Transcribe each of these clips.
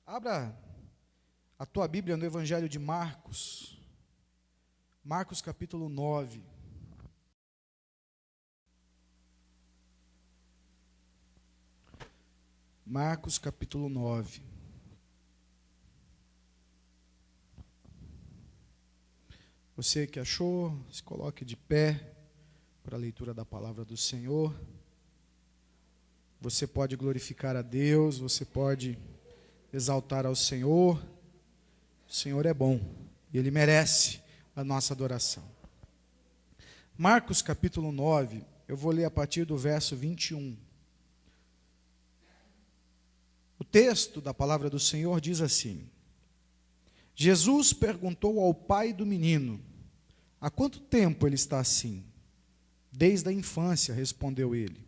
Abra a tua Bíblia no Evangelho de Marcos, Marcos capítulo 9. Marcos capítulo 9. Você que achou, se coloque de pé para a leitura da palavra do Senhor. Você pode glorificar a Deus, você pode exaltar ao Senhor. O Senhor é bom e Ele merece a nossa adoração. Marcos capítulo 9, eu vou ler a partir do verso 21. O texto da palavra do Senhor diz assim: Jesus perguntou ao pai do menino: há quanto tempo ele está assim? Desde a infância, respondeu ele.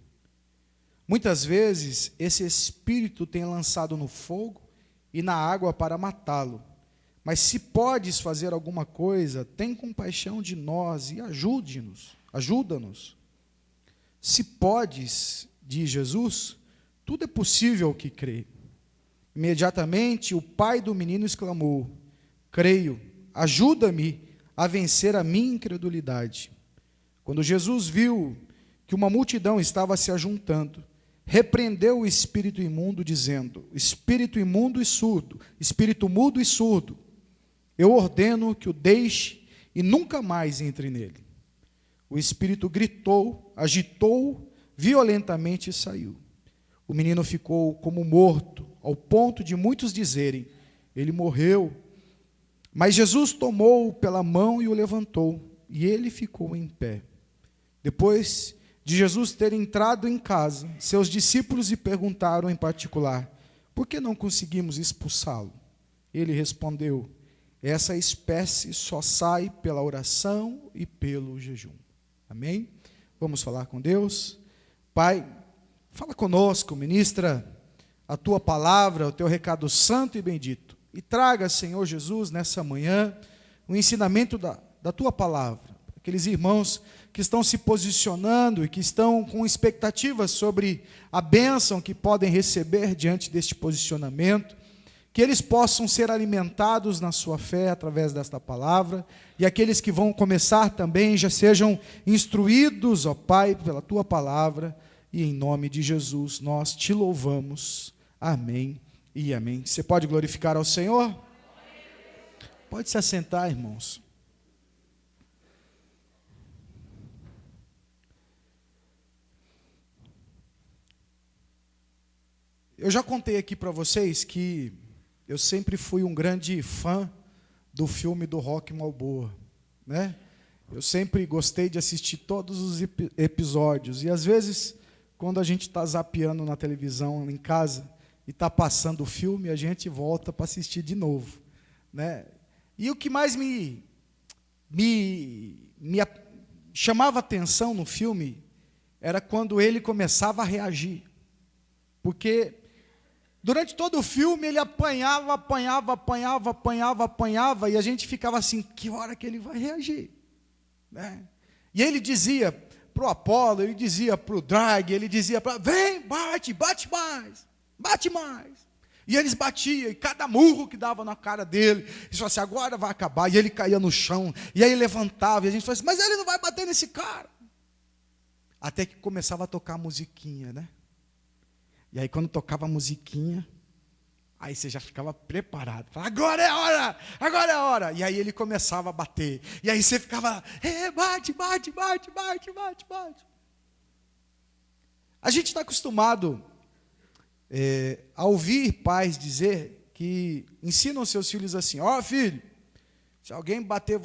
Muitas vezes esse espírito tem lançado no fogo e na água para matá-lo. Mas se podes fazer alguma coisa, tem compaixão de nós e ajuda-nos. Se podes, diz Jesus, tudo é possível ao que crê. Imediatamente o pai do menino exclamou: creio, ajuda-me a vencer a minha incredulidade. Quando Jesus viu que uma multidão estava se ajuntando, repreendeu o espírito imundo, dizendo: espírito imundo e surdo, espírito mudo e surdo, eu ordeno que o deixe e nunca mais entre nele. O espírito gritou, agitou violentamente e saiu. O menino ficou como morto, ao ponto de muitos dizerem: ele morreu. Mas Jesus tomou-o pela mão e o levantou, e ele ficou em pé. Depois de Jesus ter entrado em casa, seus discípulos lhe perguntaram em particular: por que não conseguimos expulsá-lo? Ele respondeu: essa espécie só sai pela oração e pelo jejum. Amém? Vamos falar com Deus? Pai, fala conosco, ministra a tua palavra, o teu recado santo e bendito. E traga, Senhor Jesus, nessa manhã, o ensinamento da tua palavra. Aqueles irmãos que estão se posicionando e que estão com expectativas sobre a bênção que podem receber diante deste posicionamento, que eles possam ser alimentados na sua fé através desta palavra, e aqueles que vão começar também já sejam instruídos, ó Pai, pela tua palavra, e em nome de Jesus nós te louvamos. Amém e amém. Você pode glorificar ao Senhor? Pode se assentar, irmãos. Eu já contei aqui para vocês que eu sempre fui um grande fã do filme do Rocky Balboa, né? Eu sempre gostei de assistir todos os episódios, e às vezes, quando a gente está zapeando na televisão em casa e está passando o filme, a gente volta para assistir de novo, né? E o que mais me chamava atenção no filme era quando ele começava a reagir, porque durante todo o filme ele apanhava, e a gente ficava assim: que hora que ele vai reagir, né? E ele dizia para o Apolo, ele dizia para o Drag, ele dizia para: vem, bate mais. E eles batiam, e cada murro que dava na cara dele, ele falava assim: agora vai acabar. E ele caía no chão, e aí levantava, e a gente falava assim: mas ele não vai bater nesse cara. Até que começava a tocar a musiquinha, né? E aí quando tocava a musiquinha, aí você já ficava preparado. Falava: agora é a hora. E aí ele começava a bater. E aí você ficava: bate. A gente está acostumado a ouvir pais dizer que ensinam seus filhos assim: ó, filho, se alguém bater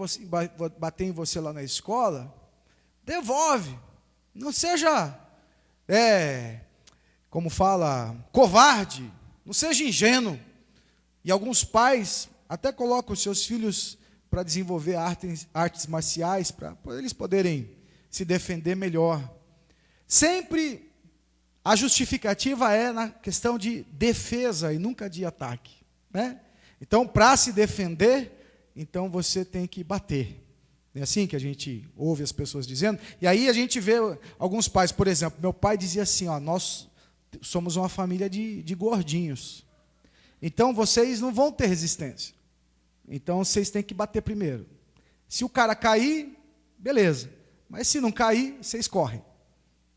em você lá na escola, devolve. Não seja como fala, covarde, não seja ingênuo. E alguns pais até colocam os seus filhos para desenvolver artes marciais, para eles poderem se defender melhor. Sempre a justificativa é na questão de defesa e nunca de ataque, né? Então, para se defender, então você tem que bater. Não é assim que a gente ouve as pessoas dizendo? E aí a gente vê alguns pais, por exemplo, meu pai dizia assim: ó, nós somos uma família de gordinhos. Então vocês não vão ter resistência. Então vocês têm que bater primeiro. Se o cara cair, beleza. Mas se não cair, vocês correm.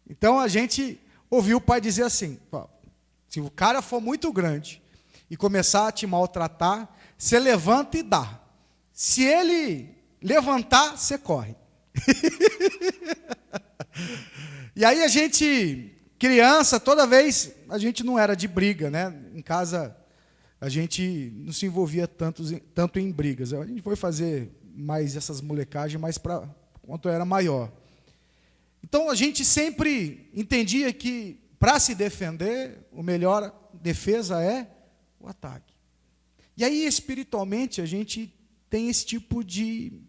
Então a gente ouviu o pai dizer assim: se o cara for muito grande e começar a te maltratar, você levanta e dá. Se ele levantar, você corre. E aí a gente, criança, toda vez, a gente não era de briga, né? Em casa, a gente não se envolvia tanto em brigas. A gente foi fazer mais essas molecagens mais para quanto eu era maior. Então a gente sempre entendia que, para se defender, a melhor defesa é o ataque. E aí, espiritualmente, a gente tem esse tipo de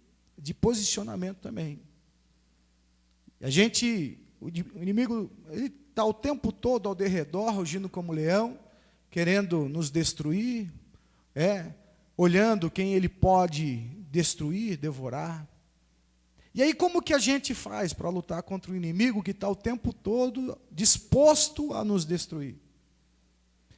posicionamento também. O inimigo está o tempo todo ao derredor, rugindo como leão, querendo nos destruir, olhando quem ele pode destruir, devorar. E aí, como que a gente faz para lutar contra o inimigo que está o tempo todo disposto a nos destruir?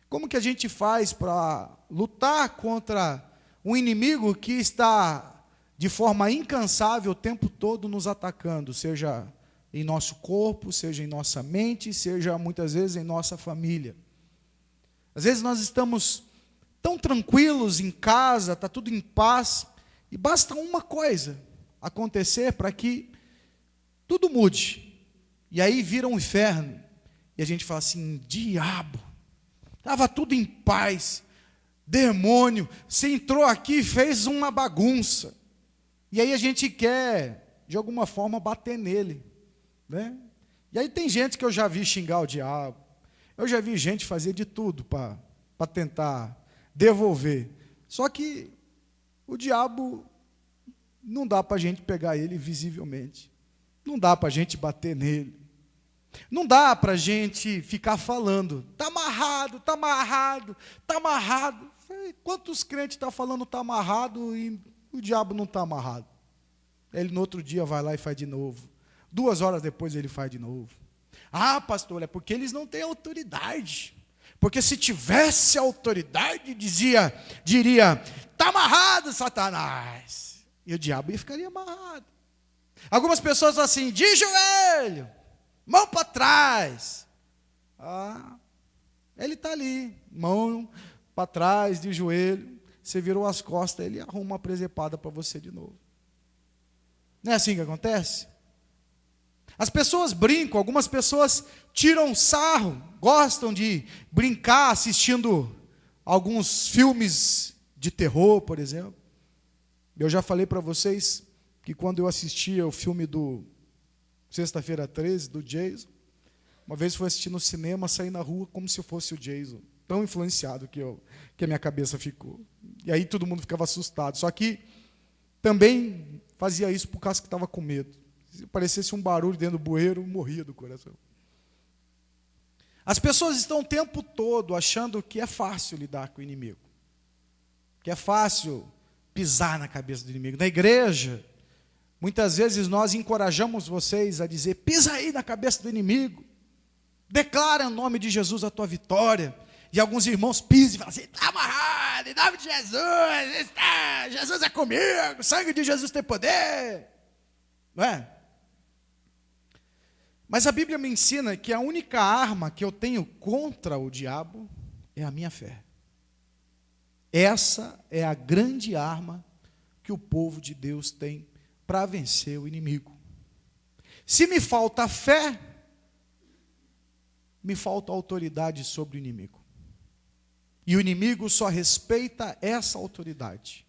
Como que a gente faz para lutar contra um inimigo que está de forma incansável o tempo todo nos atacando, seja em nosso corpo, seja em nossa mente, seja muitas vezes em nossa família? Às vezes nós estamos tão tranquilos em casa, está tudo em paz, e basta uma coisa acontecer para que tudo mude. E aí vira um inferno. E a gente fala assim: diabo, estava tudo em paz, demônio, você entrou aqui e fez uma bagunça. E aí a gente quer, de alguma forma, bater nele, né? E aí tem gente que eu já vi xingar o diabo, eu já vi gente fazer de tudo para tentar devolver. Só que o diabo, não dá para a gente pegar ele visivelmente, não dá para a gente bater nele, não dá para a gente ficar falando: está amarrado, está amarrado, está amarrado. Quantos crentes estão falando está amarrado e o diabo não está amarrado? Ele no outro dia vai lá e faz de novo. 2 horas depois ele faz de novo. Ah, pastor, é porque eles não têm autoridade. Porque se tivesse autoridade, diria: está amarrado, Satanás. E o diabo ficaria amarrado. Algumas pessoas falam assim: de joelho, mão para trás. Ele está ali, mão para trás, de joelho. Você virou as costas, ele arruma uma presepada para você de novo. Não é assim que acontece? As pessoas brincam, algumas pessoas tiram sarro, gostam de brincar assistindo alguns filmes de terror, por exemplo. Eu já falei para vocês que quando eu assistia o filme do Sexta-feira 13, do Jason, uma vez fui assistir no cinema, saí na rua como se fosse o Jason, tão influenciado que a minha cabeça ficou. E aí todo mundo ficava assustado. Só que também fazia isso por causa que estava com medo. Se parecesse um barulho dentro do bueiro, morria do coração. As pessoas estão o tempo todo achando que é fácil lidar com o inimigo, que é fácil pisar na cabeça do inimigo. Na igreja, muitas vezes nós encorajamos vocês a dizer: pisa aí na cabeça do inimigo, declara em nome de Jesus a tua vitória. E alguns irmãos pisam e falam assim: está amarrado, em nome de Jesus, Jesus é comigo, o sangue de Jesus tem poder. Não é? Mas a Bíblia me ensina que a única arma que eu tenho contra o diabo é a minha fé. Essa é a grande arma que o povo de Deus tem para vencer o inimigo. Se me falta fé, me falta autoridade sobre o inimigo. E o inimigo só respeita essa autoridade.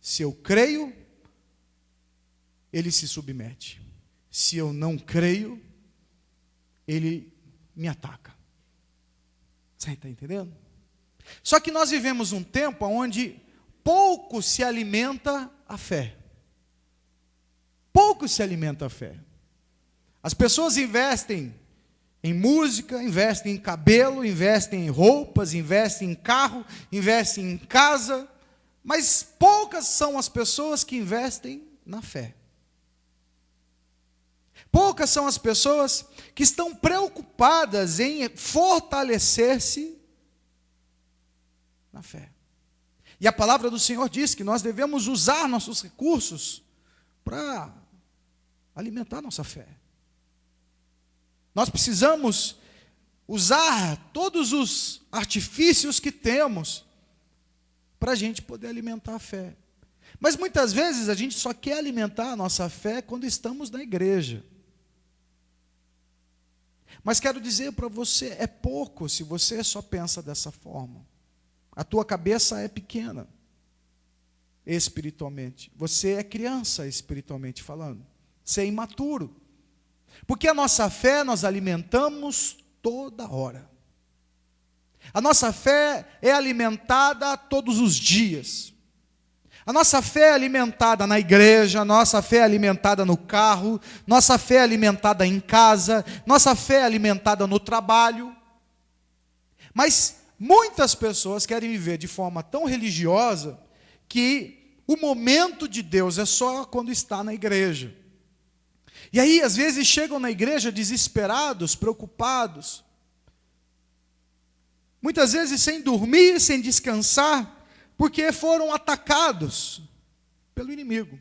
Se eu creio, ele se submete. Se eu não creio, ele me ataca. Você está entendendo? Só que nós vivemos um tempo onde pouco se alimenta a fé. Pouco se alimenta a fé. As pessoas investem em música, investem em cabelo, investem em roupas, investem em carro, investem em casa, mas poucas são as pessoas que investem na fé. Poucas são as pessoas que estão preocupadas em fortalecer-se na fé. E a palavra do Senhor diz que nós devemos usar nossos recursos para alimentar nossa fé. Nós precisamos usar todos os artifícios que temos para a gente poder alimentar a fé. Mas muitas vezes a gente só quer alimentar a nossa fé quando estamos na igreja. Mas quero dizer para você, é pouco se você só pensa dessa forma. A tua cabeça é pequena, espiritualmente. Você é criança, espiritualmente falando. Você é imaturo. Porque a nossa fé nós alimentamos toda hora. A nossa fé é alimentada todos os dias. A nossa fé é alimentada na igreja, a nossa fé é alimentada no carro, nossa fé é alimentada em casa, nossa fé é alimentada no trabalho. Mas muitas pessoas querem viver de forma tão religiosa que o momento de Deus é só quando está na igreja. E aí, às vezes, chegam na igreja desesperados, preocupados, muitas vezes sem dormir, sem descansar, porque foram atacados pelo inimigo.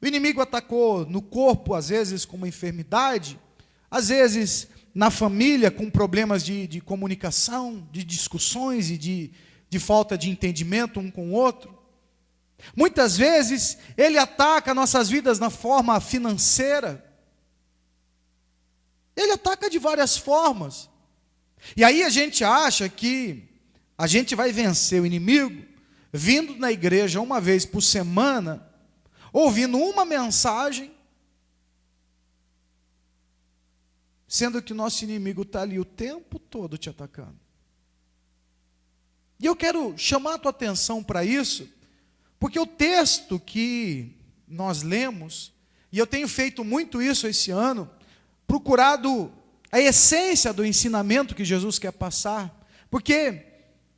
O inimigo atacou no corpo, às vezes com uma enfermidade, às vezes na família com problemas de comunicação, de discussões e de falta de entendimento um com o outro. Muitas vezes ele ataca nossas vidas na forma financeira. Ele ataca de várias formas. E aí a gente acha que a gente vai vencer o inimigo vindo na igreja uma vez por semana, ouvindo uma mensagem, sendo que o nosso inimigo está ali o tempo todo te atacando. E eu quero chamar a tua atenção para isso, porque o texto que nós lemos, e eu tenho feito muito isso esse ano, procurado a essência do ensinamento que Jesus quer passar, porque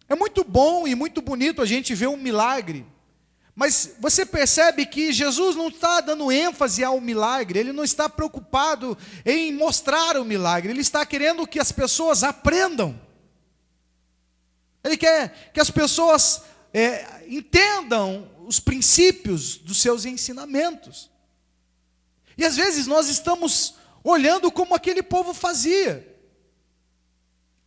é muito bom e muito bonito a gente ver um milagre, mas você percebe que Jesus não está dando ênfase ao milagre, Ele não está preocupado em mostrar o milagre, Ele está querendo que as pessoas aprendam. Ele quer que as pessoas entendam os princípios dos seus ensinamentos. E às vezes nós estamos olhando como aquele povo fazia.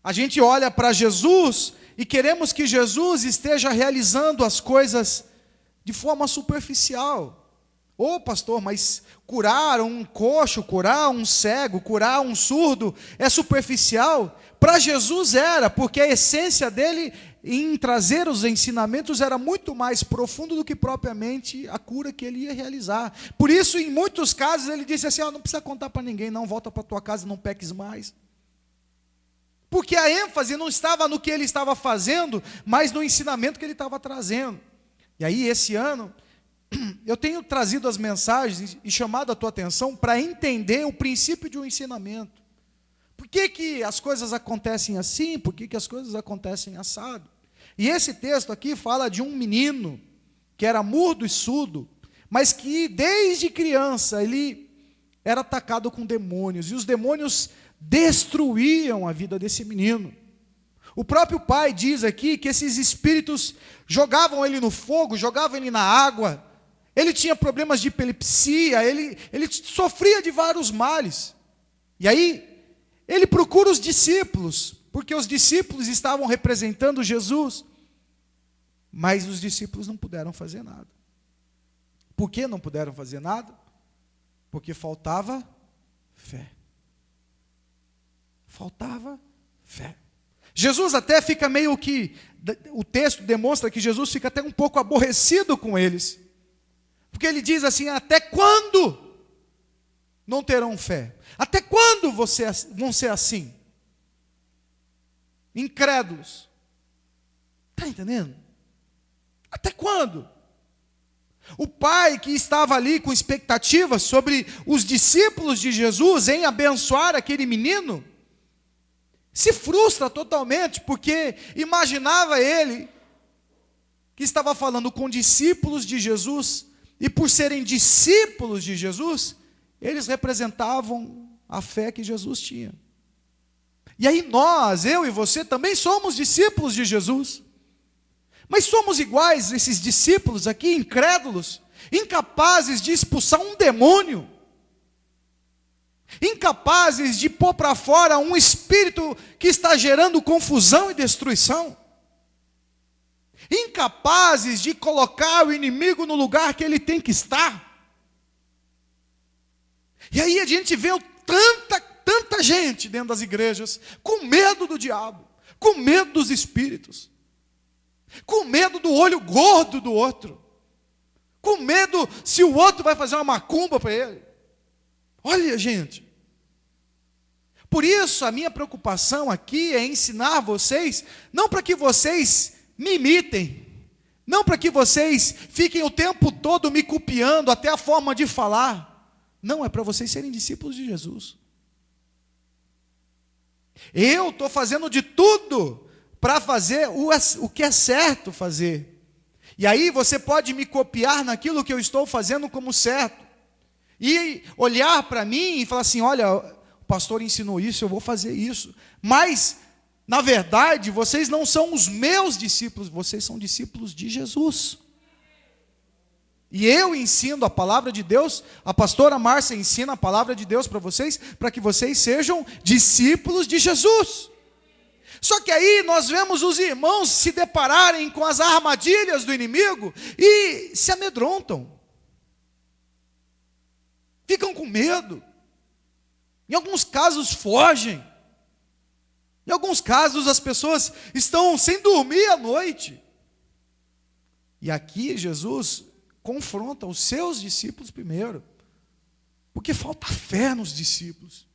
A gente olha para Jesus e queremos que Jesus esteja realizando as coisas de forma superficial. Ô pastor, mas curar um coxo, curar um cego, curar um surdo é superficial? Para Jesus era, porque a essência dele em trazer os ensinamentos era muito mais profundo do que propriamente a cura que ele ia realizar. Por isso, em muitos casos, ele disse assim, não precisa contar para ninguém não, volta para tua casa e não peques mais. Porque a ênfase não estava no que ele estava fazendo, mas no ensinamento que ele estava trazendo. E aí, esse ano, eu tenho trazido as mensagens e chamado a tua atenção para entender o princípio de um ensinamento. Por que as coisas acontecem assim? Por que as coisas acontecem assado? E esse texto aqui fala de um menino que era mudo e surdo, mas que desde criança ele era atacado com demônios, e os demônios destruíam a vida desse menino. O próprio pai diz aqui que esses espíritos jogavam ele no fogo, jogavam ele na água, ele tinha problemas de epilepsia, ele sofria de vários males. E aí, ele procura os discípulos, porque os discípulos estavam representando Jesus, mas os discípulos não puderam fazer nada. Por que não puderam fazer nada? Porque faltava fé. Faltava fé. Jesus até fica meio que, o texto demonstra que Jesus fica até um pouco aborrecido com eles, porque ele diz assim, até quando não terão fé? Até quando vão ser assim? Incrédulos. Está entendendo? Até quando? O pai que estava ali com expectativas sobre os discípulos de Jesus em abençoar aquele menino, se frustra totalmente, porque imaginava ele que estava falando com discípulos de Jesus, e por serem discípulos de Jesus, eles representavam a fé que Jesus tinha. E aí nós, eu e você, também somos discípulos de Jesus. Mas somos iguais esses discípulos aqui, incrédulos, incapazes de expulsar um demônio, incapazes de pôr para fora um espírito que está gerando confusão e destruição, incapazes de colocar o inimigo no lugar que ele tem que estar. E aí a gente vê tanta gente dentro das igrejas com medo do diabo, com medo dos espíritos, com medo do olho gordo do outro, com medo se o outro vai fazer uma macumba para ele. Olha, gente, por isso a minha preocupação aqui é ensinar vocês, não para que vocês me imitem, não para que vocês fiquem o tempo todo me copiando, até a forma de falar. Não, é para vocês serem discípulos de Jesus. Eu estou fazendo de tudo para fazer o que é certo fazer. E aí você pode me copiar naquilo que eu estou fazendo como certo. E olhar para mim e falar assim, olha, o pastor ensinou isso, eu vou fazer isso. Mas, na verdade, vocês não são os meus discípulos, vocês são discípulos de Jesus. E eu ensino a palavra de Deus, a pastora Márcia ensina a palavra de Deus para vocês, para que vocês sejam discípulos de Jesus. Só que aí nós vemos os irmãos se depararem com as armadilhas do inimigo e se amedrontam. Ficam com medo. Em alguns casos fogem. Em alguns casos as pessoas estão sem dormir à noite. E aqui Jesus confronta os seus discípulos primeiro, porque falta fé nos discípulos.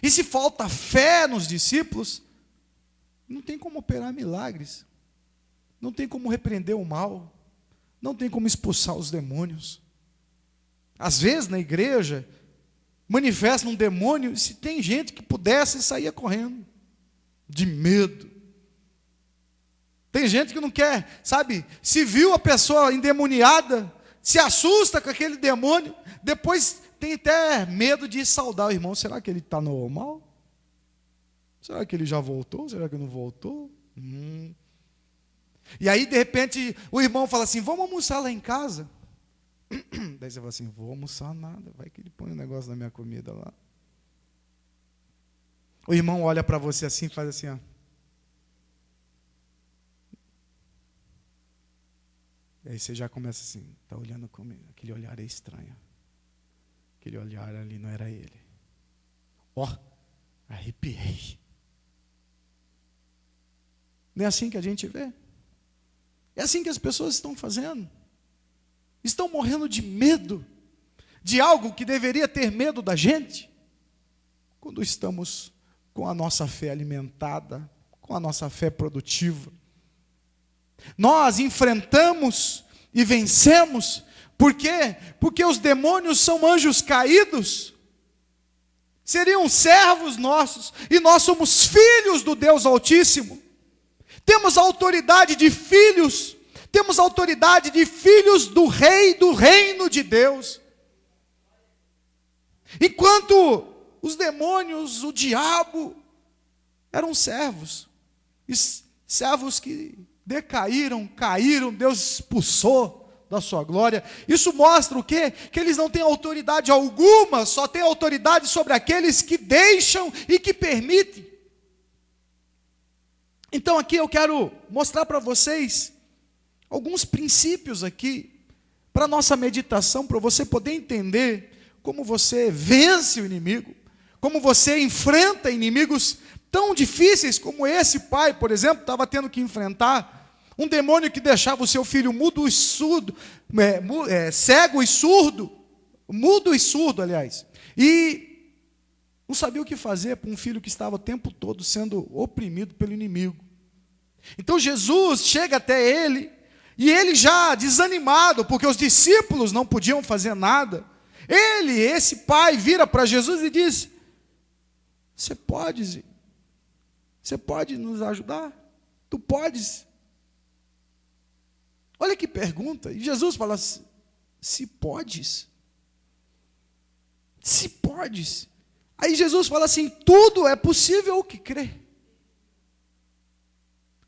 E se falta fé nos discípulos, não tem como operar milagres, não tem como repreender o mal, não tem como expulsar os demônios. Às vezes na igreja manifesta um demônio, e se tem gente que pudesse, saía correndo de medo. Tem gente que não quer, sabe, se viu a pessoa endemoniada, se assusta com aquele demônio, depois tem até medo de saudar o irmão. Será que ele está normal? Será que ele já voltou? Será que não voltou? E aí de repente o irmão fala assim, vamos almoçar lá em casa? Daí você fala assim, vou almoçar nada, vai que ele põe um negócio na minha comida lá. O irmão olha para você assim e faz assim, ó. E aí você já começa assim, está olhando comigo, aquele olhar é estranho. Aquele olhar ali não era ele. Ó, arrepiei. Não é assim que a gente vê? É assim que as pessoas estão fazendo. Estão morrendo de medo de algo que deveria ter medo da gente, quando estamos com a nossa fé alimentada, com a nossa fé produtiva. Nós enfrentamos e vencemos, por quê? Porque os demônios são anjos caídos, seriam servos nossos, e nós somos filhos do Deus Altíssimo, temos a autoridade de filhos, temos a autoridade de filhos do Rei do reino de Deus. Enquanto os demônios, o diabo, eram servos, e servos que decaíram, caíram, Deus expulsou da sua glória. Isso mostra o quê? Que eles não têm autoridade alguma, só têm autoridade sobre aqueles que deixam e que permitem. Então aqui eu quero mostrar para vocês alguns princípios aqui, para a nossa meditação, para você poder entender como você vence o inimigo, como você enfrenta inimigos tão difíceis como esse pai, por exemplo, estava tendo que enfrentar um demônio que deixava o seu filho mudo e surdo, cego e surdo, mudo e surdo, aliás, e não sabia o que fazer para um filho que estava o tempo todo sendo oprimido pelo inimigo. Então Jesus chega até ele, e ele já desanimado, porque os discípulos não podiam fazer nada, esse pai, vira para Jesus e diz, você pode nos ajudar? Tu podes? Olha que pergunta. E Jesus fala, se podes? Se podes? Aí Jesus fala assim: tudo é possível ao que crê.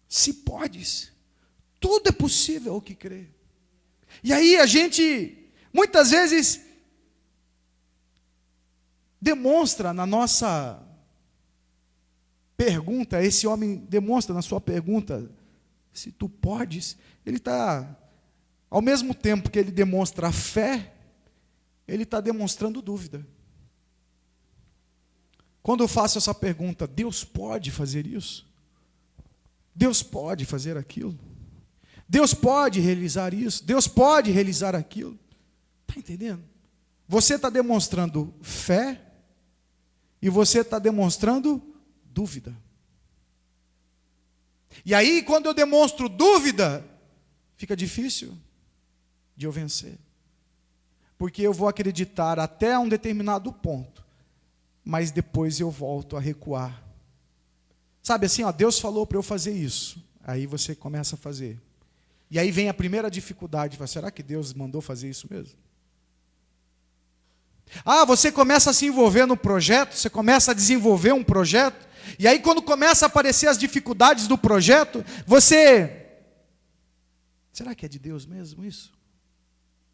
Se podes, tudo é possível ao que crê. E aí a gente, muitas vezes, demonstra na nossa pergunta, esse homem demonstra na sua pergunta, se tu podes, ele está, ao mesmo tempo que ele demonstra a fé, ele está demonstrando dúvida. Quando eu faço essa pergunta, Deus pode fazer isso? Deus pode fazer aquilo? Deus pode realizar isso? Deus pode realizar aquilo? Está entendendo? Você está demonstrando fé e você está demonstrando dúvida. E aí, quando eu demonstro dúvida, fica difícil de eu vencer. Porque eu vou acreditar até um determinado ponto, mas depois eu volto a recuar. Sabe assim, ó, Deus falou para eu fazer isso. Aí você começa a fazer. E aí vem a primeira dificuldade. Será que Deus mandou fazer isso mesmo? Ah, você começa a se envolver no projeto, você começa a desenvolver um projeto, e aí quando começa a aparecer as dificuldades do projeto, será que é de Deus mesmo isso?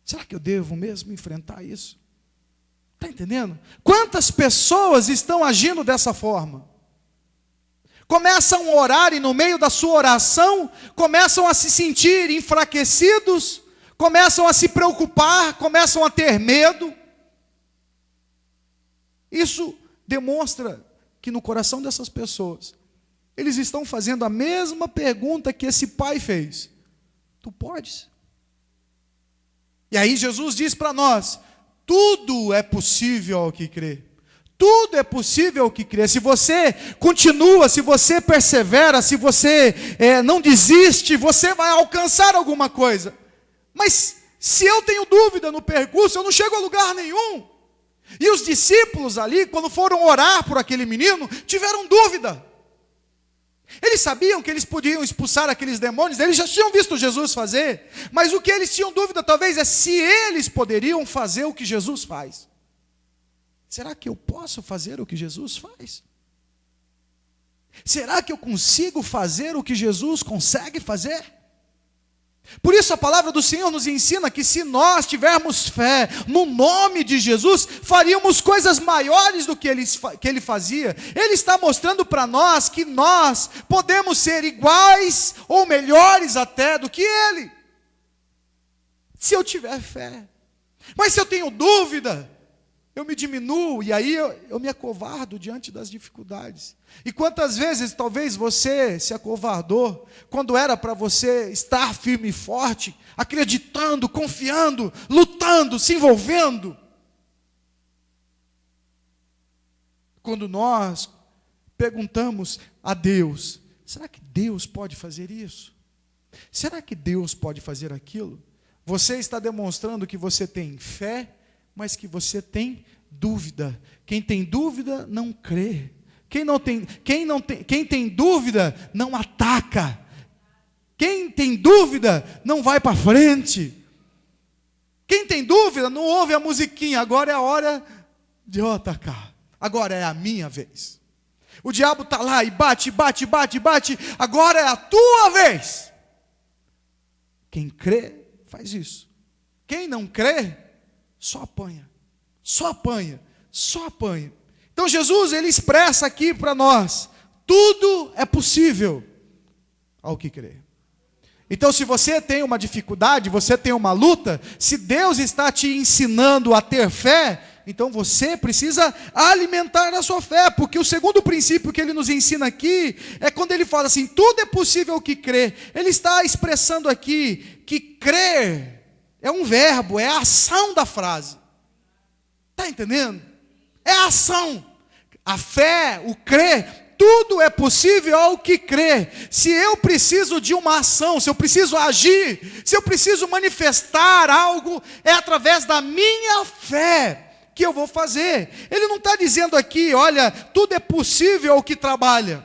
Será que eu devo mesmo enfrentar isso? Está entendendo? Quantas pessoas estão agindo dessa forma? Começam a orar e no meio da sua oração, começam a se sentir enfraquecidos, começam a se preocupar, começam a ter medo. Isso demonstra que no coração dessas pessoas, eles estão fazendo a mesma pergunta que esse pai fez. Tu podes? E aí Jesus diz para nós, tudo é possível ao que crê. Tudo é possível ao que crê. Se você continua, se você persevera, se você não desiste, você vai alcançar alguma coisa. Mas se eu tenho dúvida no percurso, eu não chego a lugar nenhum. E os discípulos ali, quando foram orar por aquele menino, tiveram dúvida. Eles sabiam que eles podiam expulsar aqueles demônios, eles já tinham visto Jesus fazer, mas o que eles tinham dúvida talvez é se eles poderiam fazer o que Jesus faz. Será que eu posso fazer o que Jesus faz? Será que eu consigo fazer o que Jesus consegue fazer? Por isso a palavra do Senhor nos ensina que se nós tivermos fé no nome de Jesus, faríamos coisas maiores do que ele fazia. Ele está mostrando para nós que nós podemos ser iguais ou melhores até do que ele, se eu tiver fé. Mas se eu tenho dúvida, eu me diminuo e aí eu me acovardo diante das dificuldades. E quantas vezes talvez você se acovardou, quando era para você estar firme e forte, acreditando, confiando, lutando, se envolvendo. Quando nós perguntamos a Deus, será que Deus pode fazer isso? Será que Deus pode fazer aquilo? Você está demonstrando que você tem fé, mas que você tem dúvida. Quem tem dúvida não crê. Quem tem dúvida não ataca. Quem tem dúvida não vai para frente. Quem tem dúvida não ouve a musiquinha. Agora é a hora de eu atacar. Agora é a minha vez. O diabo está lá e bate. Agora é a tua vez. Quem crê faz isso. Quem não crê só apanha. Só apanha. Então Jesus, ele expressa aqui para nós, tudo é possível ao que crê. Então se você tem uma dificuldade, você tem uma luta, se Deus está te ensinando a ter fé, então você precisa alimentar a sua fé, porque o segundo princípio que ele nos ensina aqui, é quando ele fala assim, tudo é possível ao que crê. Ele está expressando aqui, que crer é um verbo, é a ação da frase. Está entendendo? É a ação. A fé, o crer, tudo é possível ao que crê. Se eu preciso de uma ação, se eu preciso agir, se eu preciso manifestar algo, é através da minha fé que eu vou fazer. Ele não está dizendo aqui, olha, tudo é possível ao que trabalha.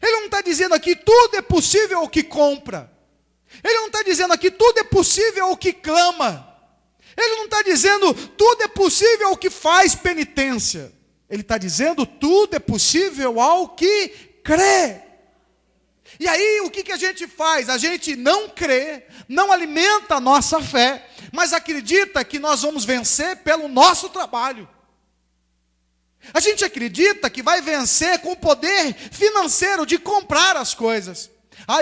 Ele não está dizendo aqui, tudo é possível ao que compra. Ele não está dizendo aqui, tudo é possível ao que clama. Ele não está dizendo tudo é possível ao que faz penitência. Ele está dizendo tudo é possível ao que crê. E aí o que a gente faz? A gente não crê, não alimenta a nossa fé, mas acredita que nós vamos vencer pelo nosso trabalho. A gente acredita que vai vencer com o poder financeiro de comprar as coisas.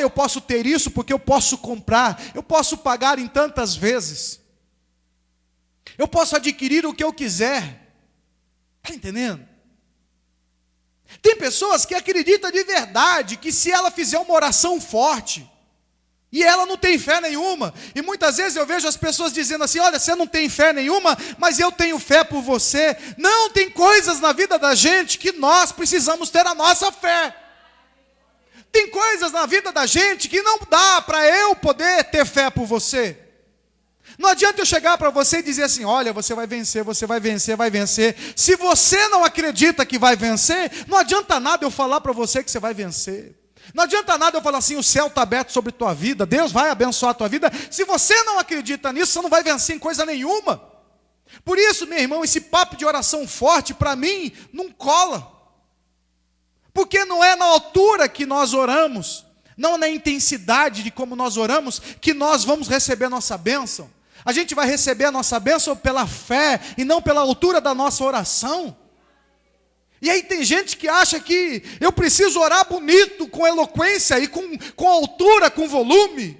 Eu posso ter isso porque eu posso comprar, eu posso pagar em tantas vezes. Eu posso adquirir o que eu quiser. Está entendendo? Tem pessoas que acreditam de verdade que se ela fizer uma oração forte, e ela não tem fé nenhuma, e muitas vezes eu vejo as pessoas dizendo assim, olha, você não tem fé nenhuma, mas eu tenho fé por você. Não, tem coisas na vida da gente que nós precisamos ter a nossa fé. Tem coisas na vida da gente que não dá para eu poder ter fé por você. Não adianta eu chegar para você e dizer assim, olha, você vai vencer, você vai vencer, vai vencer. Se você não acredita que vai vencer, não adianta nada eu falar para você que você vai vencer. Não adianta nada eu falar assim, o céu está aberto sobre a tua vida, Deus vai abençoar a tua vida. Se você não acredita nisso, você não vai vencer em coisa nenhuma. Por isso, meu irmão, esse papo de oração forte, para mim, não cola. Porque não é na altura que nós oramos, não na intensidade de como nós oramos, que nós vamos receber a nossa bênção. A gente vai receber a nossa bênção pela fé e não pela altura da nossa oração. E aí tem gente que acha que eu preciso orar bonito, com eloquência e com altura, com volume,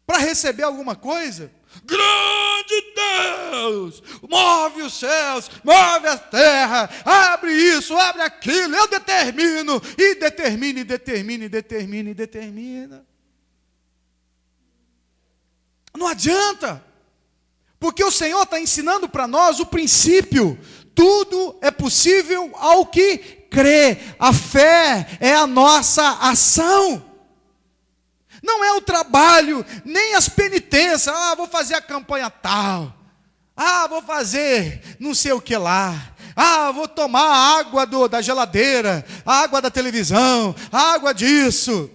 para receber alguma coisa. Grande Deus, move os céus, move a terra, abre isso, abre aquilo, eu determino, e determina, e determina, e determina, e determina. Não adianta, porque o Senhor está ensinando para nós o princípio, tudo é possível ao que crê. A fé é a nossa ação. Não é o trabalho, nem as penitências. Vou fazer a campanha tal. Vou fazer não sei o que lá. Vou tomar a água da geladeira, a água da televisão, a água disso.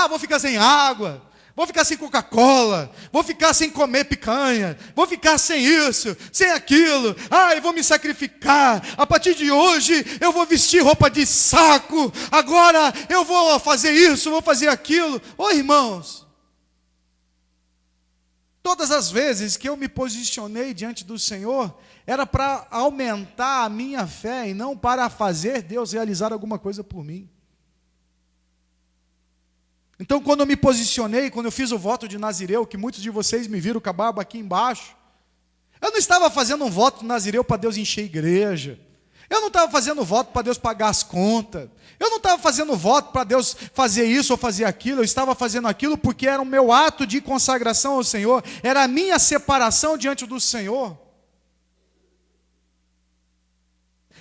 Vou ficar sem água. Vou ficar sem Coca-Cola, vou ficar sem comer picanha, vou ficar sem isso, sem aquilo, eu vou me sacrificar, a partir de hoje eu vou vestir roupa de saco, agora eu vou fazer isso, vou fazer aquilo. Irmãos, todas as vezes que eu me posicionei diante do Senhor, era para aumentar a minha fé e não para fazer Deus realizar alguma coisa por mim. Então, quando eu me posicionei, quando eu fiz o voto de Nazireu, que muitos de vocês me viram com a barba aqui embaixo, eu não estava fazendo um voto de Nazireu para Deus encher a igreja, eu não estava fazendo voto para Deus pagar as contas, eu não estava fazendo voto para Deus fazer isso ou fazer aquilo, eu estava fazendo aquilo porque era o meu ato de consagração ao Senhor, era a minha separação diante do Senhor.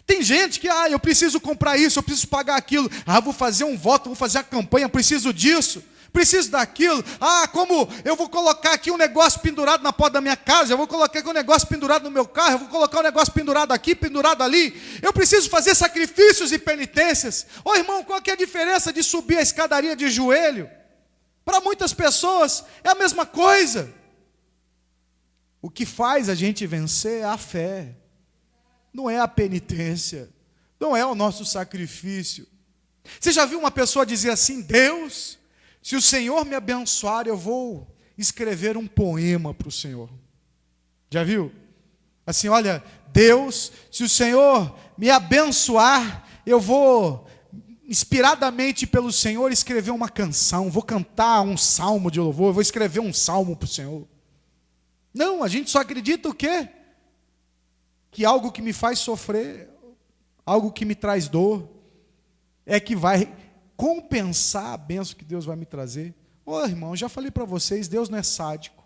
Tem gente que, eu preciso comprar isso, eu preciso pagar aquilo. Vou fazer um voto, vou fazer a campanha, preciso disso, preciso daquilo. Como eu vou colocar aqui um negócio pendurado na porta da minha casa, eu vou colocar aqui um negócio pendurado no meu carro, eu vou colocar um negócio pendurado aqui, pendurado ali. Eu preciso fazer sacrifícios e penitências. Irmão, qual que é a diferença de subir a escadaria de joelho? Para muitas pessoas é a mesma coisa. O que faz a gente vencer é a fé. Não é a penitência, não é o nosso sacrifício. Você já viu uma pessoa dizer assim, Deus, se o Senhor me abençoar, eu vou escrever um poema para o Senhor. Já viu? Assim, olha, Deus, se o Senhor me abençoar, eu vou, inspiradamente pelo Senhor, escrever uma canção, vou cantar um salmo de louvor, vou escrever um salmo para o Senhor. Não, a gente só acredita o quê? Que algo que me faz sofrer, algo que me traz dor, é que vai compensar a bênção que Deus vai me trazer. Irmão, eu já falei para vocês, Deus não é sádico.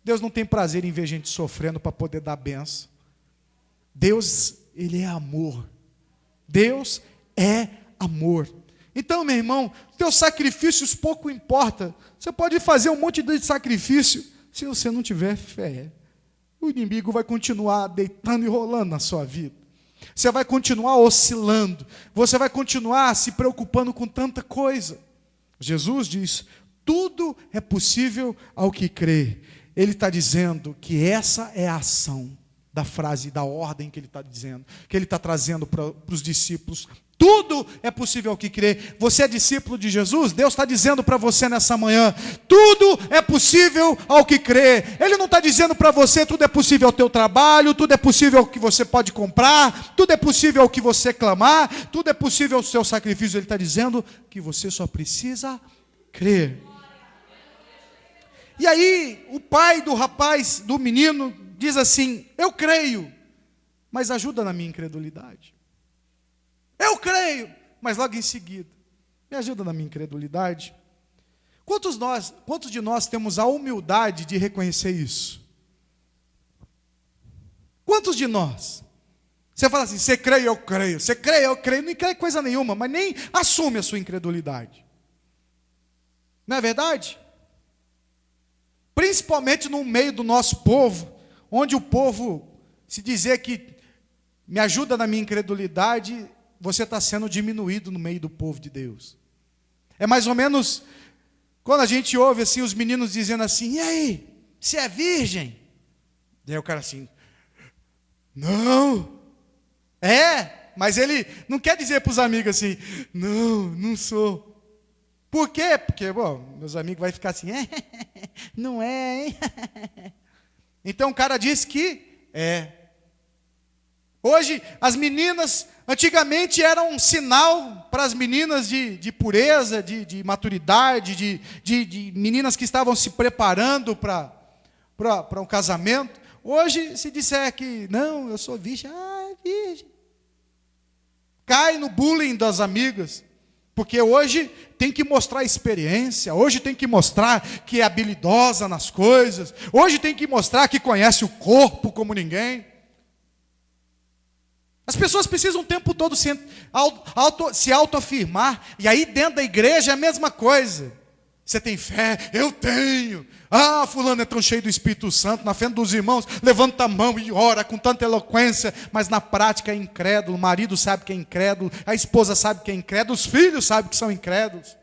Deus não tem prazer em ver gente sofrendo para poder dar bênção. Deus, Ele é amor. Deus é amor. Então, meu irmão, teus sacrifícios pouco importa. Você pode fazer um monte de sacrifício, se você não tiver fé. O inimigo vai continuar deitando e rolando na sua vida. Você vai continuar oscilando. Você vai continuar se preocupando com tanta coisa. Jesus diz, tudo é possível ao que crê. ele está dizendo que essa é a ação da frase, da ordem que ele está dizendo, que ele está trazendo para os discípulos. Tudo é possível ao que crê. Você é discípulo de Jesus? Deus está dizendo para você nessa manhã, tudo é possível ao que crê. Ele não está dizendo para você, tudo é possível ao teu trabalho, tudo é possível ao que você pode comprar, tudo é possível ao que você clamar, tudo é possível ao seu sacrifício. Ele está dizendo que você só precisa crer. E aí, o pai do rapaz, do menino, diz assim, eu creio, mas ajuda na minha incredulidade. Eu creio, mas logo em seguida, me ajuda na minha incredulidade. Quantos de nós temos a humildade de reconhecer isso? Quantos de nós? Você fala assim, você crê, eu creio. Você crê, eu creio. Não crê coisa nenhuma, mas nem assume a sua incredulidade. Não é verdade? Principalmente no meio do nosso povo, onde o povo, se dizer que me ajuda na minha incredulidade, você está sendo diminuído no meio do povo de Deus. É mais ou menos quando a gente ouve assim, os meninos dizendo assim, e aí, você é virgem? Daí o cara assim, não. Mas ele não quer dizer para os amigos assim, não sou. Por quê? Porque, meus amigos vão ficar assim, não é, hein? Então o cara diz que é. Hoje, as meninas, antigamente eram um sinal para as meninas de pureza, de maturidade, de meninas que estavam se preparando para um casamento. Hoje, se disser que, não, eu sou virgem, é virgem. Cai no bullying das amigas, porque hoje tem que mostrar experiência, hoje tem que mostrar que é habilidosa nas coisas, hoje tem que mostrar que conhece o corpo como ninguém. As pessoas precisam o tempo todo se autoafirmar, e aí dentro da igreja é a mesma coisa. Você tem fé? Eu tenho. Fulano é tão cheio do Espírito Santo, na frente dos irmãos, levanta a mão e ora com tanta eloquência, mas na prática é incrédulo, o marido sabe que é incrédulo, a esposa sabe que é incrédulo, os filhos sabem que são incrédulos.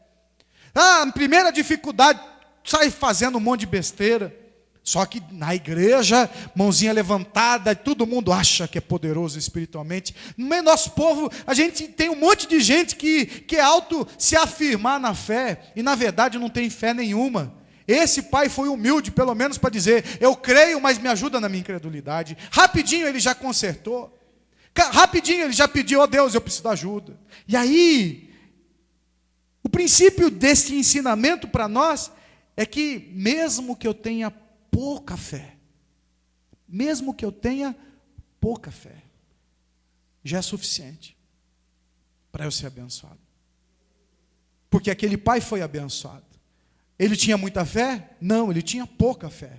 Primeira dificuldade, sai fazendo um monte de besteira. Só que na igreja, mãozinha levantada, todo mundo acha que é poderoso espiritualmente. No meio do nosso povo, a gente tem um monte de gente que é auto se afirmar na fé, e na verdade não tem fé nenhuma. Esse pai foi humilde, pelo menos para dizer, eu creio, mas me ajuda na minha incredulidade. Rapidinho ele já consertou. Rapidinho ele já pediu, Deus, eu preciso de ajuda. E aí, o princípio desse ensinamento para nós é que mesmo que eu tenha pouca fé, mesmo que eu tenha pouca fé, já é suficiente para eu ser abençoado. Porque aquele pai foi abençoado. Ele tinha muita fé? Não, ele tinha pouca fé.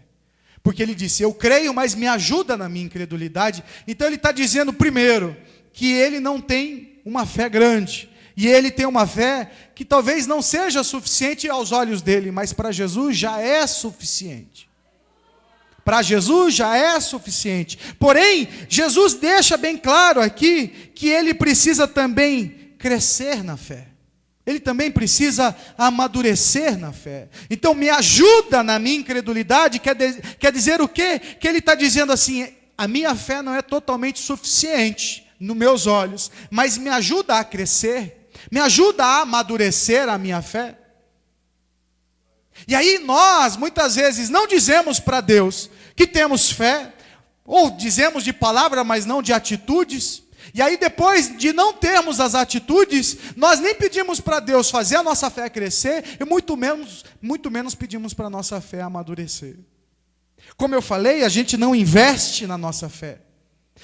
Porque ele disse, eu creio, mas me ajuda na minha incredulidade. Então ele está dizendo primeiro, que ele não tem uma fé grande. E ele tem uma fé que talvez não seja suficiente aos olhos dele, mas para Jesus já é suficiente. Para Jesus já é suficiente. Porém, Jesus deixa bem claro aqui que ele precisa também crescer na fé. Ele também precisa amadurecer na fé. Então, me ajuda na minha incredulidade, quer dizer o quê? Que ele está dizendo assim, a minha fé não é totalmente suficiente nos meus olhos, mas me ajuda a crescer, me ajuda a amadurecer a minha fé. E aí nós, muitas vezes, não dizemos para Deus que temos fé, ou dizemos de palavra, mas não de atitudes. E aí depois de não termos as atitudes, nós nem pedimos para Deus fazer a nossa fé crescer, e muito menos pedimos para a nossa fé amadurecer. Como eu falei, a gente não investe na nossa fé.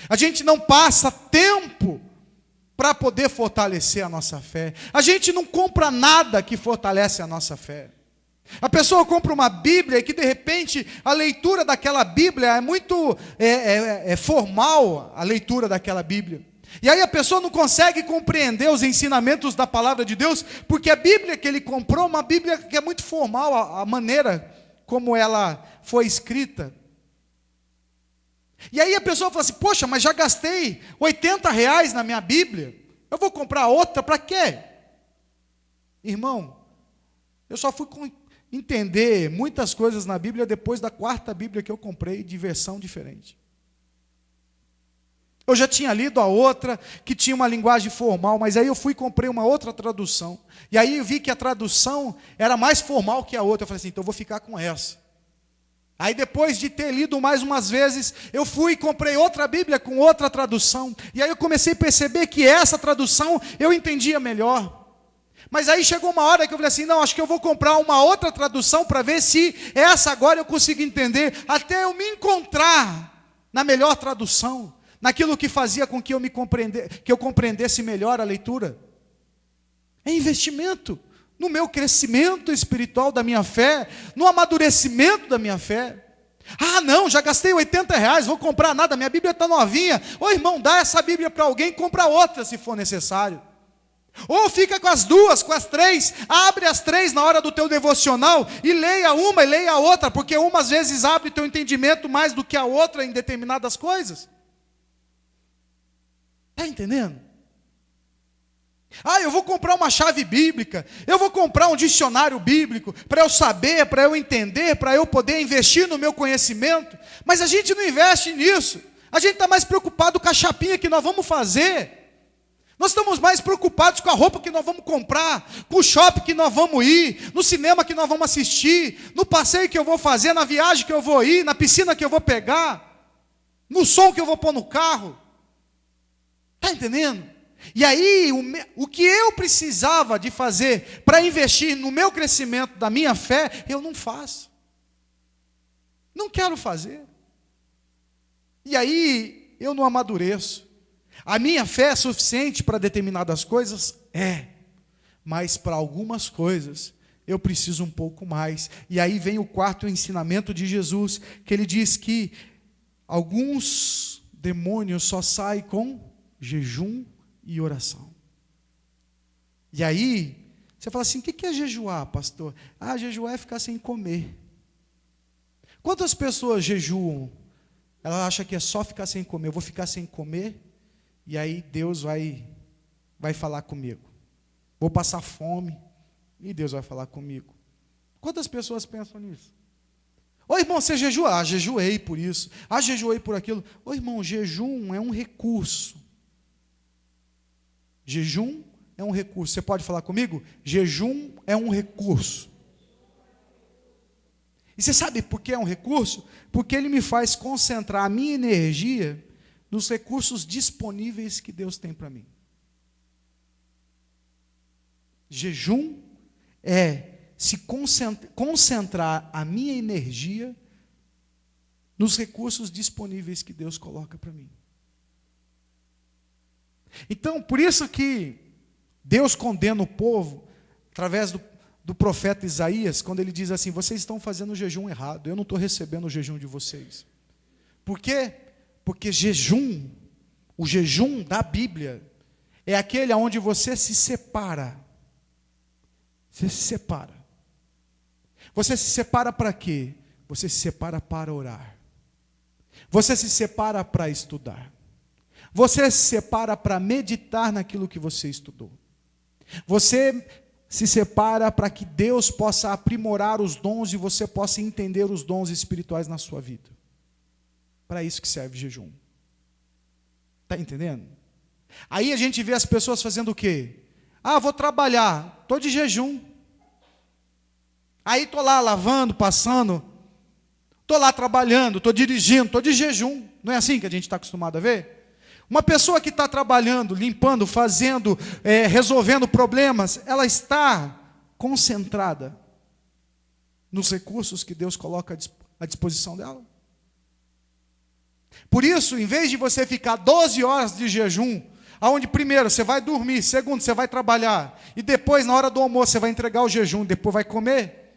A gente não passa tempo para poder fortalecer a nossa fé. A gente não compra nada que fortalece a nossa fé. A pessoa compra uma Bíblia e que de repente a leitura daquela Bíblia é muito formal, a leitura daquela Bíblia. E aí a pessoa não consegue compreender os ensinamentos da palavra de Deus, porque a Bíblia que ele comprou é uma Bíblia que é muito formal, a maneira como ela foi escrita. E aí a pessoa fala assim, poxa, mas já gastei R$80 na minha Bíblia, eu vou comprar outra para quê? Irmão, eu só fui entender muitas coisas na Bíblia depois da 4ª Bíblia que eu comprei, de versão diferente. Eu já tinha lido a outra, que tinha uma linguagem formal, mas aí eu fui e comprei uma outra tradução. E aí eu vi que a tradução era mais formal que a outra. Eu falei assim, então eu vou ficar com essa. Aí depois de ter lido mais umas vezes, eu fui e comprei outra Bíblia com outra tradução. E aí eu comecei a perceber que essa tradução eu entendia melhor. Mas aí chegou uma hora que eu falei assim, não, acho que eu vou comprar uma outra tradução para ver se essa agora eu consigo entender, até eu me encontrar na melhor tradução, naquilo que fazia com que eu compreendesse melhor a leitura. É investimento no meu crescimento espiritual da minha fé, no amadurecimento da minha fé. Ah, não, já gastei R$80, vou comprar nada, minha Bíblia está novinha. Ô irmão, dá essa Bíblia para alguém, compra outra se for necessário. Ou fica com as 2, com as 3, abre as 3 na hora do teu devocional e leia uma e leia a outra, porque uma às vezes abre o teu entendimento mais do que a outra em determinadas coisas. Está entendendo? Ah, eu vou comprar uma chave bíblica, eu vou comprar um dicionário bíblico, para eu saber, para eu entender, para eu poder investir no meu conhecimento. Mas a gente não investe nisso, a gente está mais preocupado com a chapinha que nós vamos fazer. Nós estamos mais preocupados com a roupa que nós vamos comprar, com o shopping que nós vamos ir, no cinema que nós vamos assistir, no passeio que eu vou fazer, na viagem que eu vou ir, na piscina que eu vou pegar, no som que eu vou pôr no carro. Está entendendo? E aí, o que eu precisava de fazer para investir no meu crescimento da minha fé, eu não faço. Não quero fazer. E aí, eu não amadureço. A minha fé é suficiente para determinadas coisas? É. Mas para algumas coisas, eu preciso um pouco mais. E aí vem o 4º ensinamento de Jesus, que ele diz que alguns demônios só saem com jejum e oração. E aí, você fala assim, o que é jejuar, pastor? Ah, jejuar é ficar sem comer. Quantas pessoas jejuam? Ela acha que é só ficar sem comer. Eu vou ficar sem comer, e aí Deus vai falar comigo. Vou passar fome, e Deus vai falar comigo. Quantas pessoas pensam nisso? Ô irmão, você jejua? Ah, jejuei por isso. Ah, jejuei por aquilo. Ô irmão, jejum é um recurso. Jejum é um recurso. Você pode falar comigo? Jejum é um recurso. E você sabe por que é um recurso? Porque ele me faz concentrar a minha energia nos recursos disponíveis que Deus tem para mim. Jejum é se concentrar a minha energia nos recursos disponíveis que Deus coloca para mim. Então, por isso que Deus condena o povo, através do profeta Isaías, quando ele diz assim, vocês estão fazendo o jejum errado, eu não estou recebendo o jejum de vocês. Por quê? Porque jejum, o jejum da Bíblia, é aquele onde você se separa. Você se separa. Você se separa para quê? Você se separa para orar. Você se separa para estudar. Você se separa para meditar naquilo que você estudou. Você se separa para que Deus possa aprimorar os dons e você possa entender os dons espirituais na sua vida. Para isso que serve o jejum. Está entendendo? Aí a gente vê as pessoas fazendo o quê? Ah, vou trabalhar, estou de jejum. Aí estou lá lavando, passando, estou lá trabalhando, estou dirigindo, estou de jejum. Não é assim que a gente está acostumado a ver? Uma pessoa que está trabalhando, limpando, fazendo, resolvendo problemas, ela está concentrada nos recursos que Deus coloca à disposição dela. Por isso, em vez de você ficar 12 horas de jejum, onde primeiro você vai dormir, segundo você vai trabalhar, e depois na hora do almoço você vai entregar o jejum, depois vai comer,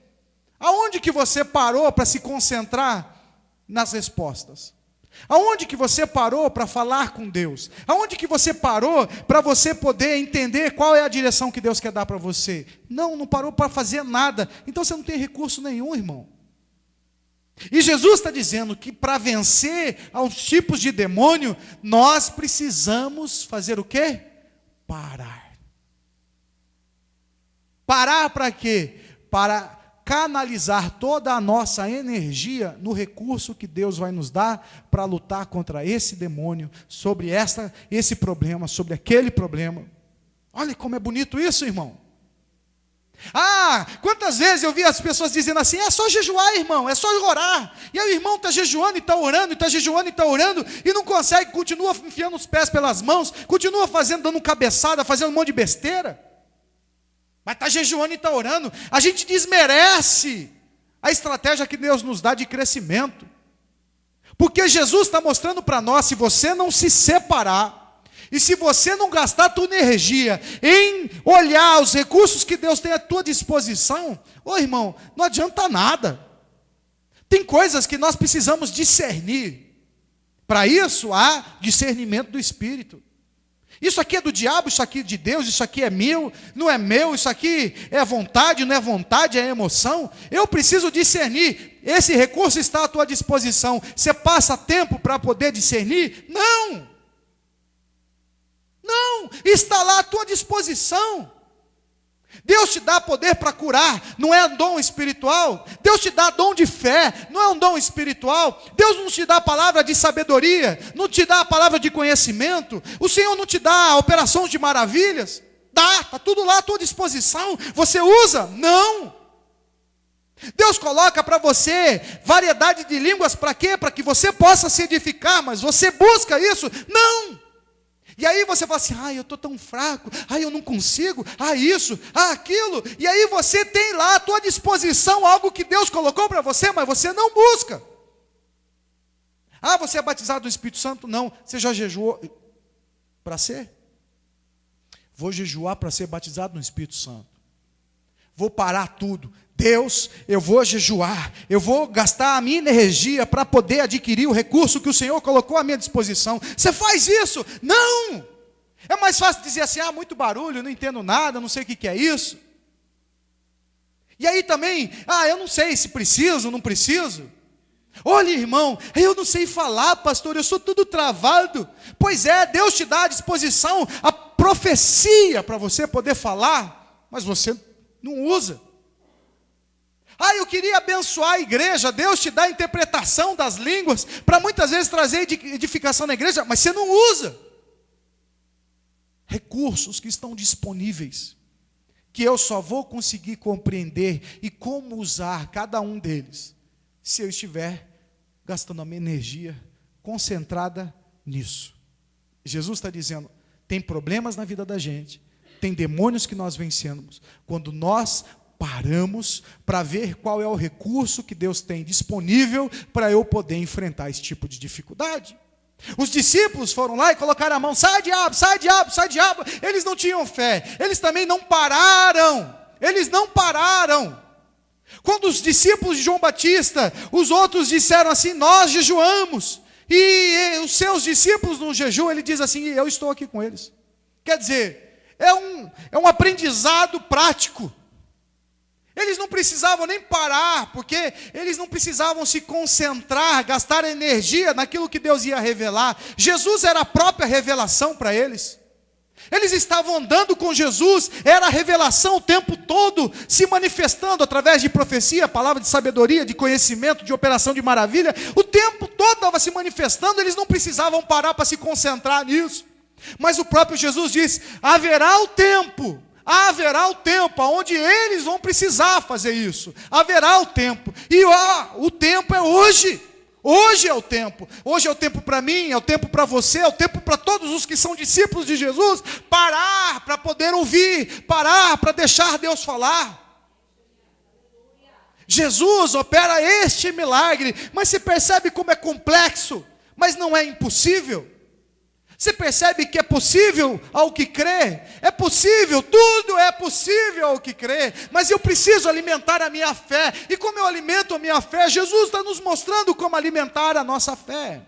aonde que você parou para se concentrar nas respostas? Aonde que você parou para falar com Deus? Aonde que você parou para você poder entender qual é a direção que Deus quer dar para você? Não parou para fazer nada. Então você não tem recurso nenhum, irmão. E Jesus está dizendo que para vencer aos tipos de demônio, nós precisamos fazer o quê? Parar. Parar para quê? Para canalizar toda a nossa energia no recurso que Deus vai nos dar para lutar contra esse demônio, sobre esse problema, sobre aquele problema. Olha como é bonito isso, irmão. Quantas vezes eu vi as pessoas dizendo assim: é só jejuar, irmão, é só orar. E aí o irmão está jejuando e está orando, e está jejuando e está orando, e não consegue, continua enfiando os pés pelas mãos, continua dando cabeçada, fazendo um monte de besteira. Mas está jejuando e está orando. A gente desmerece a estratégia que Deus nos dá de crescimento. Porque Jesus está mostrando para nós, se você não se separar, e se você não gastar a tua energia em olhar os recursos que Deus tem à tua disposição, irmão, não adianta nada. Tem coisas que nós precisamos discernir. Para isso há discernimento do Espírito. Isso aqui é do diabo, isso aqui é de Deus, isso aqui é meu, não é meu, isso aqui é vontade, não é vontade, é emoção. Eu preciso discernir. Esse recurso está à tua disposição. Você passa tempo para poder discernir? Não! Não, está lá à tua disposição. Deus te dá poder para curar, não é dom espiritual. Deus te dá dom de fé, não é um dom espiritual. Deus não te dá a palavra de sabedoria, não te dá a palavra de conhecimento. O Senhor não te dá a operação de maravilhas. Está tudo lá à tua disposição. Você usa? Não. Deus coloca para você variedade de línguas para quê? Para que você possa se edificar, mas você busca isso? Não. E aí você fala assim: eu estou tão fraco, eu não consigo, isso, aquilo. E aí você tem lá à tua disposição algo que Deus colocou para você, mas você não busca. Você é batizado do Espírito Santo? Não. Você já jejuou para ser? Vou jejuar para ser batizado no Espírito Santo. Vou parar tudo. Deus, eu vou jejuar, eu vou gastar a minha energia para poder adquirir o recurso que o Senhor colocou à minha disposição. Você faz isso? Não! É mais fácil dizer assim: muito barulho, não entendo nada, não sei o que é isso. E aí também, eu não sei se preciso, não preciso. Olha, irmão, eu não sei falar, pastor, eu sou tudo travado. Pois é, Deus te dá à disposição a profecia para você poder falar, mas você não usa. Eu queria abençoar a igreja. Deus te dá a interpretação das línguas para muitas vezes trazer edificação na igreja, mas você não usa. Recursos que estão disponíveis, que eu só vou conseguir compreender e como usar cada um deles, se eu estiver gastando a minha energia concentrada nisso. Jesus está dizendo: tem problemas na vida da gente, tem demônios que nós vencemos, quando nós paramos para ver qual é o recurso que Deus tem disponível para eu poder enfrentar esse tipo de dificuldade. Os discípulos foram lá e colocaram a mão: sai diabo, sai diabo, sai diabo. Eles não tinham fé, eles também não pararam. Quando os discípulos de João Batista, os outros disseram assim: nós jejuamos, e os seus discípulos no jejum, ele diz assim: eu estou aqui com eles. Quer dizer, é um aprendizado prático. Eles não precisavam nem parar, porque eles não precisavam se concentrar, gastar energia naquilo que Deus ia revelar. Jesus era a própria revelação para eles. Eles estavam andando com Jesus, era a revelação o tempo todo, se manifestando através de profecia, palavra de sabedoria, de conhecimento, de operação de maravilha. O tempo todo estava se manifestando, eles não precisavam parar para se concentrar nisso. Mas o próprio Jesus disse: haverá o tempo onde eles vão precisar fazer isso. Haverá o tempo. E o tempo é hoje. Hoje é o tempo. Hoje é o tempo para mim, é o tempo para você, é o tempo para todos os que são discípulos de Jesus. Parar para poder ouvir. Parar para deixar Deus falar. Jesus opera este milagre. Mas você percebe como é complexo, mas não é impossível. Você percebe que é possível ao que crê? É possível, tudo é possível ao que crê. Mas eu preciso alimentar a minha fé. E como eu alimento a minha fé? Jesus está nos mostrando como alimentar a nossa fé.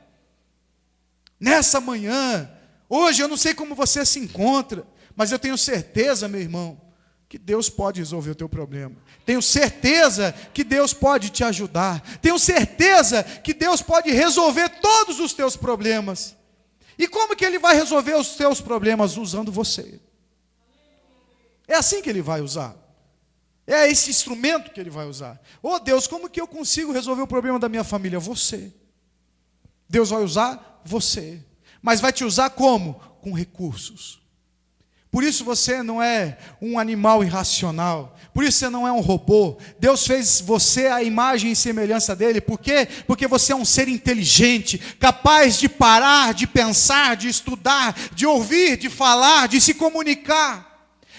Nessa manhã, hoje, eu não sei como você se encontra, mas eu tenho certeza, meu irmão, que Deus pode resolver o teu problema. Tenho certeza que Deus pode te ajudar. Tenho certeza que Deus pode resolver todos os teus problemas. E como que Ele vai resolver os seus problemas? Usando você. É assim que Ele vai usar. É esse instrumento que Ele vai usar. Oh Deus, como que eu consigo resolver o problema da minha família? Você. Deus vai usar você. Mas vai te usar como? Com recursos. Por isso você não é um animal irracional. Por isso você não é um robô. Deus fez você à imagem e semelhança dele. Por quê? Porque você é um ser inteligente, capaz de parar, de pensar, de estudar, de ouvir, de falar, de se comunicar.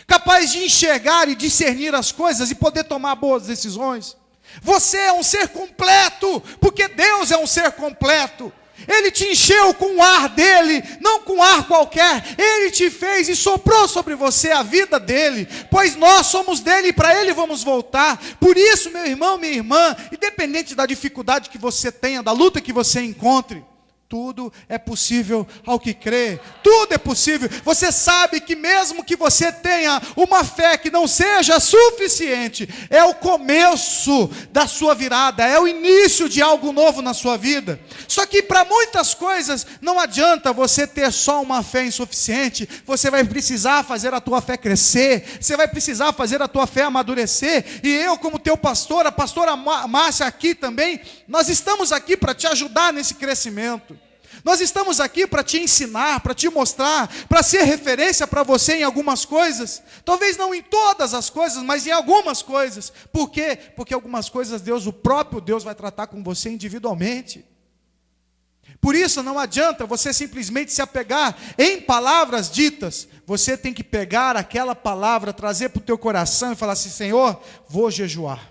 Capaz de enxergar e discernir as coisas e poder tomar boas decisões. Você é um ser completo, porque Deus é um ser completo. Ele te encheu com o ar dele, não com ar qualquer. Ele te fez e soprou sobre você a vida dele, pois nós somos dele e para ele vamos voltar. Por isso, meu irmão, minha irmã, independente da dificuldade que você tenha, da luta que você encontre, tudo é possível ao que crê. Tudo é possível. Você sabe que mesmo que você tenha uma fé que não seja suficiente, é o começo da sua virada, é o início de algo novo na sua vida. Só que para muitas coisas não adianta você ter só uma fé insuficiente. Você vai precisar fazer a tua fé crescer, você vai precisar fazer a tua fé amadurecer. E eu, como teu pastor, a pastora Márcia aqui também, nós estamos aqui para te ajudar nesse crescimento. Nós estamos aqui para te ensinar, para te mostrar, para ser referência para você em algumas coisas. Talvez não em todas as coisas, mas em algumas coisas. Por quê? Porque algumas coisas o próprio Deus vai tratar com você individualmente. Por isso não adianta você simplesmente se apegar em palavras ditas. Você tem que pegar aquela palavra, trazer para o teu coração e falar assim: Senhor, vou jejuar.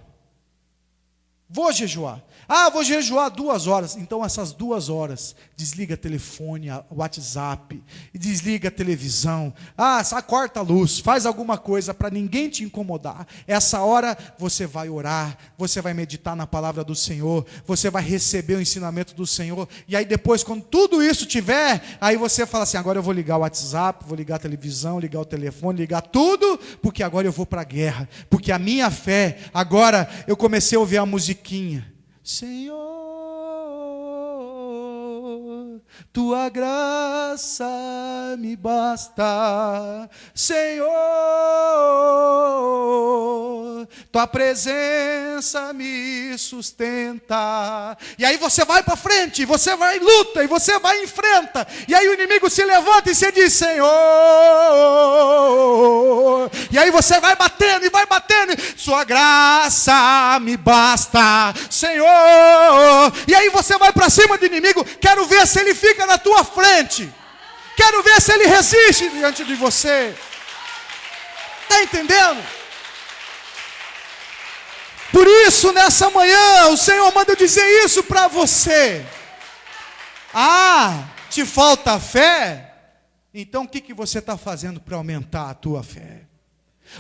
Vou jejuar. Ah, vou jejuar 2 horas. Então essas 2 horas, desliga telefone, WhatsApp, e desliga a televisão. Ah, corta a luz, faz alguma coisa para ninguém te incomodar. Essa hora você vai orar, você vai meditar na palavra do Senhor, você vai receber o ensinamento do Senhor. E aí depois, quando tudo isso tiver, aí você fala assim: agora eu vou ligar o WhatsApp, vou ligar a televisão, ligar o telefone, ligar tudo, porque agora eu vou para a guerra. Porque a minha fé, agora eu comecei a ouvir a musiquinha. Senhor, tua graça me basta. Senhor, tua presença me sustenta. E aí você vai para frente, você vai e luta, e você vai e enfrenta. E aí o inimigo se levanta e você diz: Senhor. E aí você vai batendo e vai batendo. Sua graça me basta, Senhor. E aí você vai para cima do inimigo. Quero ver se ele fica na tua frente. Quero ver se ele resiste diante de você. Está entendendo? Por isso, nessa manhã, o Senhor manda eu dizer isso para você. Ah, te falta fé? Então o que você está fazendo para aumentar a tua fé?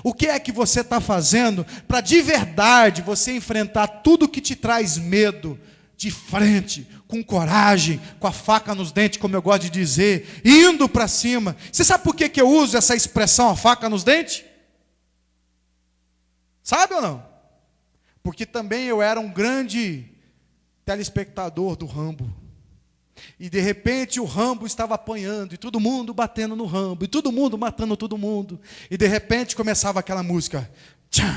O que é que você está fazendo para de verdade você enfrentar tudo que te traz medo de frente, com coragem, com a faca nos dentes, como eu gosto de dizer, indo para cima? Você sabe por que eu uso essa expressão, a faca nos dentes? Sabe ou não? Porque também eu era um grande telespectador do Rambo. E de repente o Rambo estava apanhando, e todo mundo batendo no Rambo, e todo mundo matando todo mundo. E de repente começava aquela música. Tchá!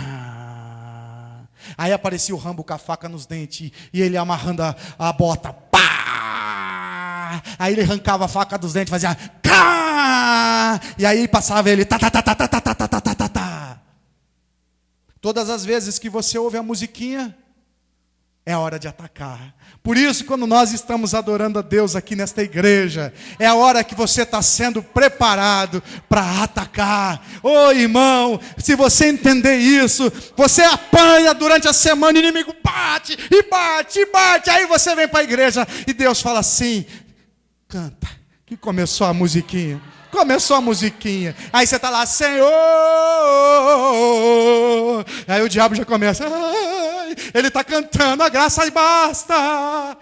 Aí aparecia o Rambo com a faca nos dentes, e ele amarrando a bota. Pá! Aí ele arrancava a faca dos dentes, fazia cá! E aí passava ele tá, tá, tá, tá, tá, tá, tá, tá, tá, tá, tá. Todas as vezes que você ouve a musiquinha, é hora de atacar. Por isso, quando nós estamos adorando a Deus aqui nesta igreja, é a hora que você está sendo preparado para atacar. Ô irmão, se você entender isso, você apanha durante a semana, o inimigo bate, e bate, e bate. Aí você vem para a igreja e Deus fala assim: canta, que começou a musiquinha. Começou a musiquinha. Aí você está lá: Senhor. Aí o diabo já começa: ai, ele está cantando, a graça basta.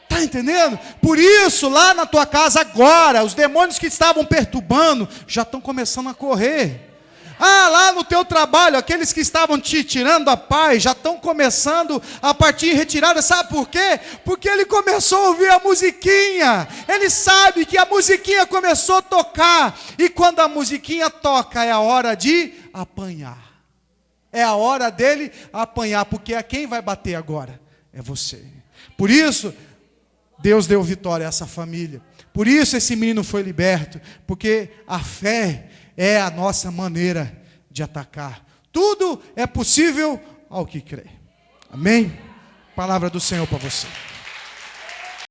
Está entendendo? Por isso, lá na tua casa agora, os demônios que estavam perturbando já estão começando a correr. Ah, lá no teu trabalho, aqueles que estavam te tirando a paz, já estão começando a partir em retirada. Sabe por quê? Porque ele começou a ouvir a musiquinha. Ele sabe que a musiquinha começou a tocar. E quando a musiquinha toca, é a hora de apanhar. É a hora dele apanhar, porque a quem vai bater agora? É você. Por isso, Deus deu vitória a essa família. Por isso esse menino foi liberto, porque a fé é a nossa maneira de atacar. Tudo é possível ao que crê. Amém? Palavra do Senhor para você.